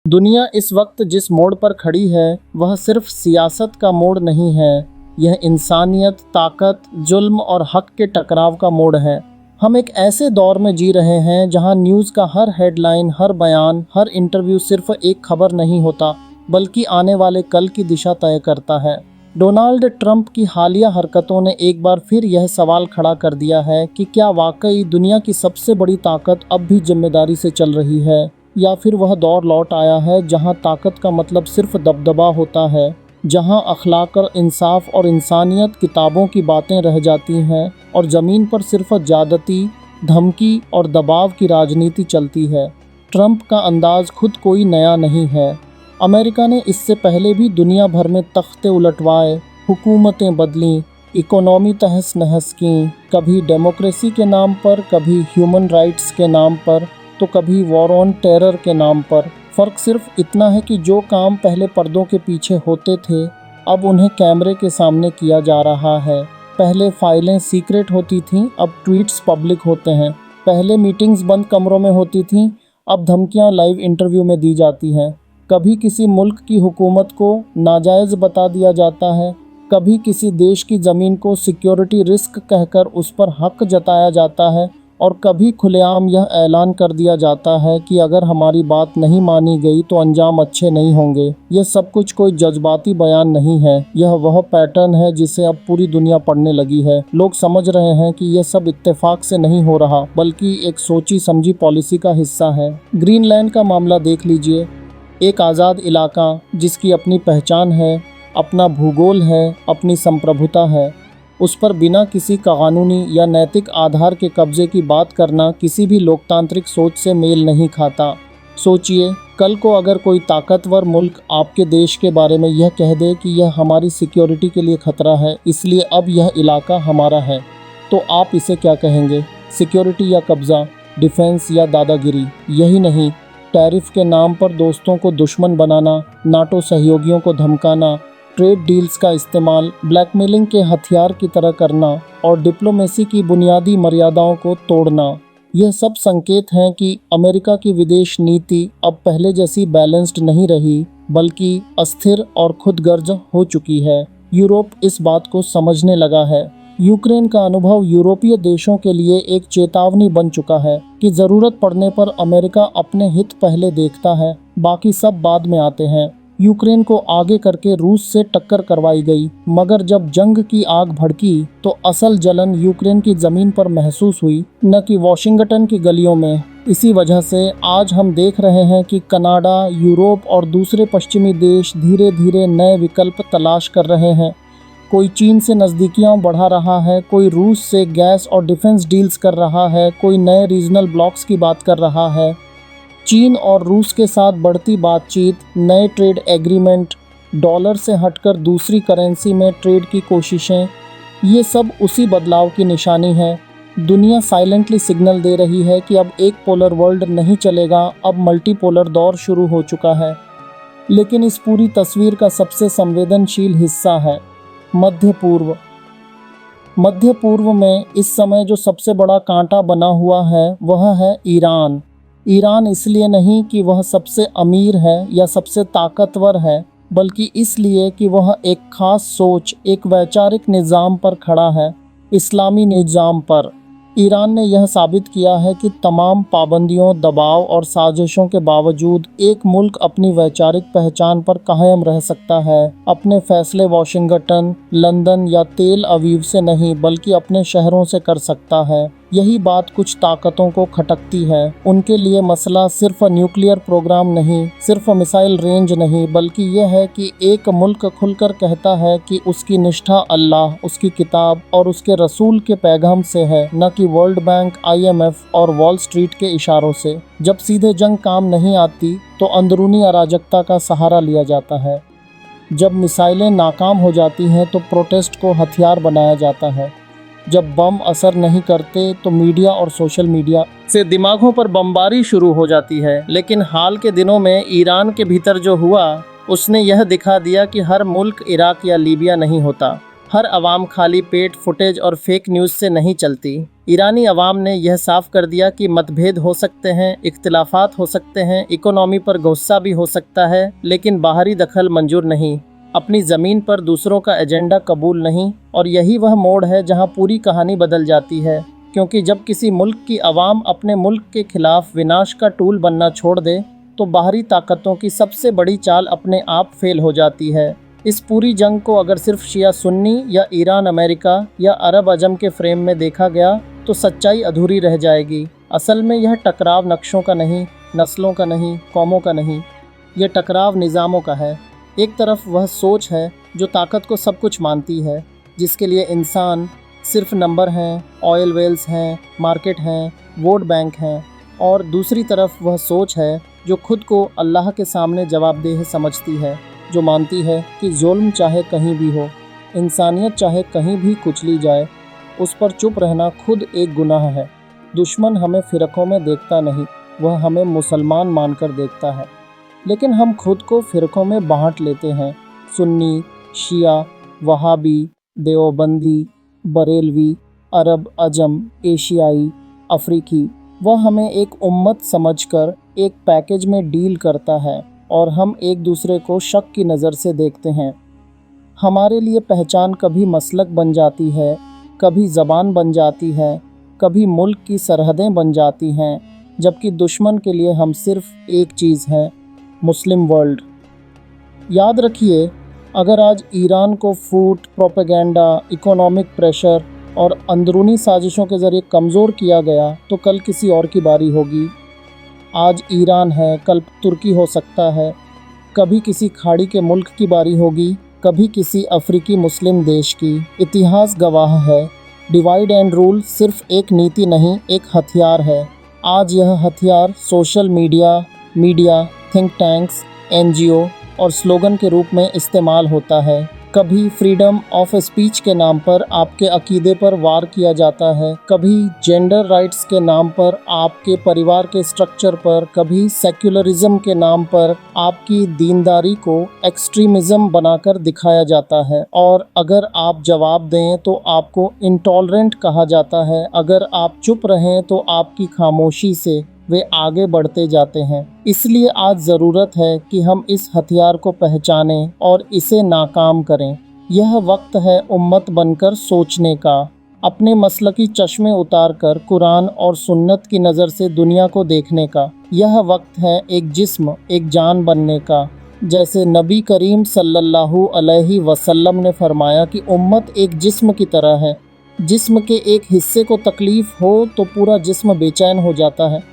दुनिया इस वक्त जिस मोड़ पर खड़ी है वह सिर्फ सियासत का मोड़ नहीं है, यह इंसानियत, ताकत, जुल्म और हक के टकराव का मोड़ है। हम एक ऐसे दौर में जी रहे हैं जहां न्यूज़ का हर हेडलाइन, हर बयान, हर इंटरव्यू सिर्फ एक खबर नहीं होता, बल्कि आने वाले कल की दिशा तय करता है। डोनाल्ड ट्रंप की हालिया हरकतों ने एक बार फिर यह सवाल खड़ा कर दिया है कि क्या वाकई दुनिया की सबसे बड़ी ताकत अब भी जिम्मेदारी से चल रही है, या फिर वह दौर लौट आया है जहां ताकत का मतलब सिर्फ दबदबा होता है, जहां अखलाक और इंसाफ और इंसानियत किताबों की बातें रह जाती हैं और ज़मीन पर सिर्फ ज़्यादती, धमकी और दबाव की राजनीति चलती है। ट्रंप का अंदाज खुद कोई नया नहीं है। अमेरिका ने इससे पहले भी दुनिया भर में तख्ते उलटवाए, हुकूमतें बदलीं, इकोनॉमी तहस नहस की, कभी डेमोक्रेसी के नाम पर, कभी ह्यूमन राइट्स के नाम पर, तो कभी वॉर ऑन टेरर के नाम पर। फ़र्क सिर्फ इतना है कि जो काम पहले पर्दों के पीछे होते थे, अब उन्हें कैमरे के सामने किया जा रहा है। पहले फाइलें सीक्रेट होती थीं, अब ट्वीट्स पब्लिक होते हैं। पहले मीटिंग्स बंद कमरों में होती थीं, अब धमकियां लाइव इंटरव्यू में दी जाती हैं। कभी किसी मुल्क की हुकूमत को नाजायज़ बता दिया जाता है, कभी किसी देश की ज़मीन को सिक्योरिटी रिस्क कहकर उस पर हक जताया जाता है, और कभी खुलेआम यह ऐलान कर दिया जाता है कि अगर हमारी बात नहीं मानी गई तो अंजाम अच्छे नहीं होंगे। यह सब कुछ कोई जज्बाती बयान नहीं है, यह वह पैटर्न है जिसे अब पूरी दुनिया पढ़ने लगी है। लोग समझ रहे हैं कि यह सब इत्तेफाक से नहीं हो रहा, बल्कि एक सोची समझी पॉलिसी का हिस्सा है। ग्रीनलैंड का मामला देख लीजिए, एक आज़ाद इलाका जिसकी अपनी पहचान है, अपना भूगोल है, अपनी संप्रभुता है, उस पर बिना किसी कानूनी या नैतिक आधार के कब्जे की बात करना किसी भी लोकतांत्रिक सोच से मेल नहीं खाता। सोचिए, कल को अगर कोई ताकतवर मुल्क आपके देश के बारे में यह कह दे कि यह हमारी सिक्योरिटी के लिए खतरा है, इसलिए अब यह इलाका हमारा है, तो आप इसे क्या कहेंगे? सिक्योरिटी या कब्ज़ा, डिफेंस या दादागिरी? यही नहीं, टैरिफ के नाम पर दोस्तों को दुश्मन बनाना, नाटो सहयोगियों को धमकाना, ट्रेड डील्स का इस्तेमाल ब्लैकमेलिंग के हथियार की तरह करना और डिप्लोमेसी की बुनियादी मर्यादाओं को तोड़ना, यह सब संकेत हैं कि अमेरिका की विदेश नीति अब पहले जैसी बैलेंस्ड नहीं रही, बल्कि अस्थिर और खुदगर्ज हो चुकी है। यूरोप इस बात को समझने लगा है। यूक्रेन का अनुभव यूरोपीय देशों के लिए एक चेतावनी बन चुका है कि ज़रूरत पड़ने पर अमेरिका अपने हित पहले देखता है, बाकी सब बाद में आते हैं। यूक्रेन को आगे करके रूस से टक्कर करवाई गई, मगर जब जंग की आग भड़की तो असल जलन यूक्रेन की ज़मीन पर महसूस हुई, न कि वॉशिंगटन की गलियों में। इसी वजह से आज हम देख रहे हैं कि कनाडा, यूरोप और दूसरे पश्चिमी देश धीरे धीरे नए विकल्प तलाश कर रहे हैं। कोई चीन से नज़दीकियां बढ़ा रहा है, कोई रूस से गैस और डिफेंस डील्स कर रहा है, कोई नए रीजनल ब्लॉक्स की बात कर रहा है। चीन और रूस के साथ बढ़ती बातचीत, नए ट्रेड एग्रीमेंट, डॉलर से हटकर दूसरी करेंसी में ट्रेड की कोशिशें, ये सब उसी बदलाव की निशानी है। दुनिया साइलेंटली सिग्नल दे रही है कि अब एक पोलर वर्ल्ड नहीं चलेगा, अब मल्टीपोलर दौर शुरू हो चुका है। लेकिन इस पूरी तस्वीर का सबसे संवेदनशील हिस्सा है मध्य पूर्व। मध्य पूर्व में इस समय जो सबसे बड़ा कांटा बना हुआ है वह है ईरान। ईरान इसलिए नहीं कि वह सबसे अमीर है या सबसे ताकतवर है, बल्कि इसलिए कि वह एक खास सोच, एक वैचारिक निज़ाम पर खड़ा है, इस्लामी निज़ाम पर। ईरान ने यह साबित किया है कि तमाम पाबंदियों, दबाव और साजिशों के बावजूद एक मुल्क अपनी वैचारिक पहचान पर कायम रह सकता है। अपने फैसले वॉशिंगटन, लंदन या तेल अवीव से नहीं, बल्कि अपने शहरों से कर सकता है। यही बात कुछ ताकतों को खटकती है। उनके लिए मसला सिर्फ न्यूक्लियर प्रोग्राम नहीं, सिर्फ मिसाइल रेंज नहीं, बल्कि यह है कि एक मुल्क खुलकर कहता है कि उसकी निष्ठा अल्लाह, उसकी किताब और उसके रसूल के पैगाम से है, न कि वर्ल्ड बैंक, IMF और वॉल स्ट्रीट के इशारों से। जब सीधे जंग काम नहीं आती तो अंदरूनी अराजकता का सहारा लिया जाता है। जब मिसाइलें नाकाम हो जाती हैं तो प्रोटेस्ट को हथियार बनाया जाता है। जब बम असर नहीं करते तो मीडिया और सोशल मीडिया से दिमागों पर बमबारी शुरू हो जाती है। लेकिन हाल के दिनों में ईरान के भीतर जो हुआ, उसने यह दिखा दिया कि हर मुल्क इराक या लीबिया नहीं होता। हर अवाम खाली पेट, फुटेज और फेक न्यूज़ से नहीं चलती। ईरानी अवाम ने यह साफ कर दिया कि मतभेद हो सकते हैं, इख्तिलाफात हो सकते हैं, इकोनॉमी पर गुस्सा भी हो सकता है, लेकिन बाहरी दखल मंजूर नहीं। अपनी ज़मीन पर दूसरों का एजेंडा कबूल नहीं। और यही वह मोड़ है जहां पूरी कहानी बदल जाती है, क्योंकि जब किसी मुल्क की अवाम अपने मुल्क के खिलाफ विनाश का टूल बनना छोड़ दे, तो बाहरी ताकतों की सबसे बड़ी चाल अपने आप फेल हो जाती है। इस पूरी जंग को अगर सिर्फ शिया सुन्नी या ईरान अमेरिका या अरब अजम के फ्रेम में देखा गया तो सच्चाई अधूरी रह जाएगी। असल में यह टकराव नक्शों का नहीं, नस्लों का नहीं, कौमों का नहीं, यह टकराव निज़ामों का है। एक तरफ वह सोच है जो ताकत को सब कुछ मानती है, जिसके लिए इंसान सिर्फ नंबर हैं, ऑयल वेल्स हैं, मार्केट हैं, वोट बैंक हैं। और दूसरी तरफ वह सोच है जो खुद को अल्लाह के सामने जवाबदेह समझती है, जो मानती है कि जुल्म चाहे कहीं भी हो, इंसानियत चाहे कहीं भी कुचली जाए, उस पर चुप रहना खुद एक गुनाह है। दुश्मन हमें फ़िरक़ों में देखता नहीं, वह हमें मुसलमान मानकर देखता है। लेकिन हम खुद को फ़िरक़ों में बांट लेते हैं। सुन्नी, शिया, वहाबी, देवबंदी, बरेलवी, अरब अजम, एशियाई, अफ्रीकी। वह हमें एक उम्मत समझकर एक पैकेज में डील करता है और हम एक दूसरे को शक की नज़र से देखते हैं। हमारे लिए पहचान कभी मसलक बन जाती है, कभी ज़बान बन जाती है, कभी मुल्क की सरहदें बन जाती हैं, जबकि दुश्मन के लिए हम सिर्फ एक चीज़ हैं, मुस्लिम वर्ल्ड। याद रखिए, अगर आज ईरान को फूट, प्रोपेगेंडा, इकोनॉमिक प्रेशर और अंदरूनी साजिशों के ज़रिए कमज़ोर किया गया, तो कल किसी और की बारी होगी। आज ईरान है, कल तुर्की हो सकता है, कभी किसी खाड़ी के मुल्क की बारी होगी, कभी किसी अफ्रीकी मुस्लिम देश की। इतिहास गवाह है, डिवाइड एंड रूल सिर्फ एक नीति नहीं, एक हथियार है। आज यह हथियार social media, think tanks, NGO और स्लोगन के रूप में इस्तेमाल होता है। कभी फ्रीडम ऑफ स्पीच के नाम पर आपके अकीदे पर वार किया जाता है, कभी जेंडर राइट्स के नाम पर आपके परिवार के स्ट्रक्चर पर, कभी सेक्युलरिज्म के नाम पर आपकी दीनदारी को एक्सट्रीमिज्म बनाकर दिखाया जाता है। और अगर आप जवाब दें तो आपको इंटॉलरेंट कहा जाता है, अगर आप चुप रहें तो आपकी खामोशी से वे आगे बढ़ते जाते हैं। इसलिए आज ज़रूरत है कि हम इस हथियार को पहचानें और इसे नाकाम करें। यह वक्त है उम्मत बनकर सोचने का, अपने मसलकी चश्मे उतारकर कुरान और सुन्नत की नज़र से दुनिया को देखने का। यह वक्त है एक जिस्म, एक जान बनने का। जैसे नबी करीम सल्लल्लाहु अलैहि वसल्लम ने फरमाया कि उम्मत एक जिस्म की तरह है। जिस्म के एक हिस्से को तकलीफ़ हो तो पूरा जिस्म बेचैन हो जाता है।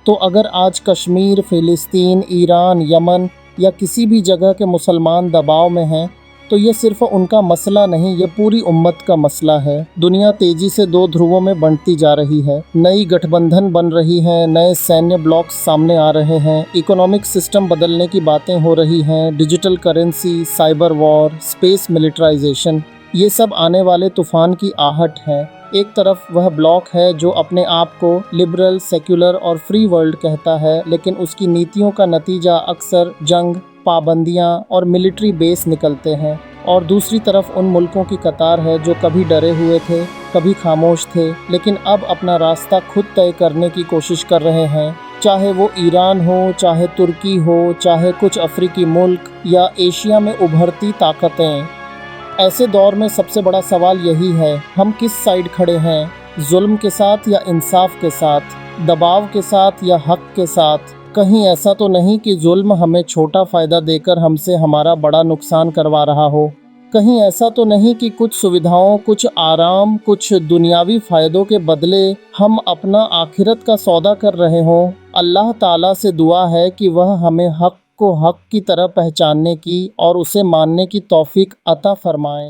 तो अगर आज कश्मीर, फ़िलिस्तीन, ईरान, यमन या किसी भी जगह के मुसलमान दबाव में हैं, तो ये सिर्फ उनका मसला नहीं, ये पूरी उम्मत का मसला है। दुनिया तेज़ी से दो ध्रुवों में बंटती जा रही है, नई गठबंधन बन रही हैं, नए सैन्य ब्लॉक्स सामने आ रहे हैं, इकोनॉमिक सिस्टम बदलने की बातें हो रही हैं, digital currency, cyber war, space militarisation, ये सब आने वाले तूफ़ान की आहट है। एक तरफ वह ब्लॉक है जो अपने आप को लिबरल, सेक्युलर और फ्री वर्ल्ड कहता है, लेकिन उसकी नीतियों का नतीजा अक्सर जंग, पाबंदियां और मिलिट्री बेस निकलते हैं। और दूसरी तरफ उन मुल्कों की कतार है जो कभी डरे हुए थे, कभी खामोश थे, लेकिन अब अपना रास्ता खुद तय करने की कोशिश कर रहे हैं। चाहे वो ईरान हो, चाहे तुर्की हो, चाहे कुछ अफ्रीकी मुल्क या एशिया में उभरती ताकतें। ऐसे दौर में सबसे बड़ा सवाल यही है, हम किस साइड खड़े हैं, जुल्म के साथ या इंसाफ के साथ, दबाव के साथ या हक के साथ। कहीं ऐसा तो नहीं कि जुल्म हमें छोटा फ़ायदा देकर हमसे हमारा बड़ा नुकसान करवा रहा हो। कहीं ऐसा तो नहीं कि कुछ सुविधाओं, कुछ आराम, कुछ दुनियावी फ़ायदों के बदले हम अपना आखिरत का सौदा कर रहे हों। अल्लाह ताला से दुआ है कि वह हमें हक को हक की तरह पहचानने की और उसे मानने की तौफीक अता फरमाए।